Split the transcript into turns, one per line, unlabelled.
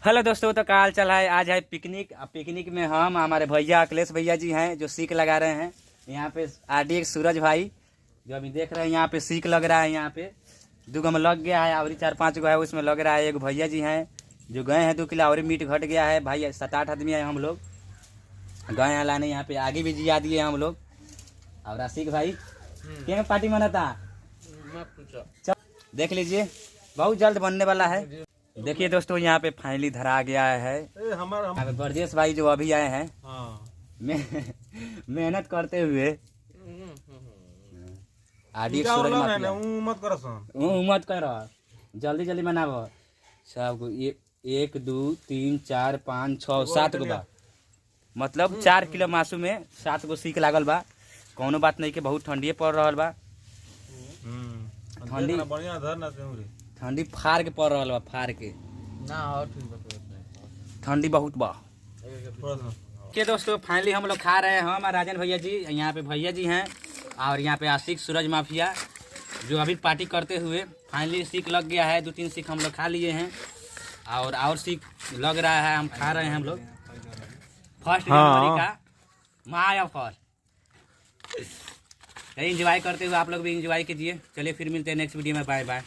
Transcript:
Hello दोस्तों, तो काल चला है। आज है पिकनिक। पिकनिक में हम हमारे भैया अखिलेश भैया जी हैं जो सीख लगा रहे हैं। यहाँ पे RD सूरज भाई जो अभी देख रहे हैं, यहाँ पे सीख लग रहा है। यहाँ पे 2 गो में लग गया है और 4-5 गो है उसमें लग रहा है। एक भैया जी हैं जो गए हैं 2 किलो और मीट घट गया है। भाई 7-8 आदमी है, हम लोग गए हैं लाने। यहाँ पे आगे भी जिया दिए हम लोग। और आशिक भाई क्या पार्टी मनाता देख लीजिए, बहुत जल्द बनने वाला है। देखिए दोस्तों, यहाँ पे फाइनली धरा गया है। यहाँ पे ब्रजेश भाई जो अभी आए हैं मेहनत करते हुए। RD सूरज मत कर, जल्दी जल्दी मनाबो सब। 1 2 3 4 5 6 7 गो बा, मतलब 4 किलो मासू में 7 गो सीख लागल बा। कोनो बात नहीं के बहुत ठंडी पड़ रहा बा। ठंडी फाड़ के पड़ रहा बा, फाड़ के ठंडी बहुत बा के। दोस्तों फाइनली हम लोग खा रहे हैं। हम राजन भैया जी, यहाँ पे भैया जी हैं और यहाँ पे आशिक सूरज माफिया जो अभी पार्टी करते हुए। फाइनली सीख लग गया है, 2-3 सीख हम लोग खा लिए हैं और सीख लग रहा है, हम खा रहे हैं हम लोग। 1 जनवरी का माया फर्स्ट एंजॉय करते हुए आप लोग भी एंजॉय कीजिए। चलिए फिर मिलते हैं नेक्स्ट वीडियो में। Bye bye.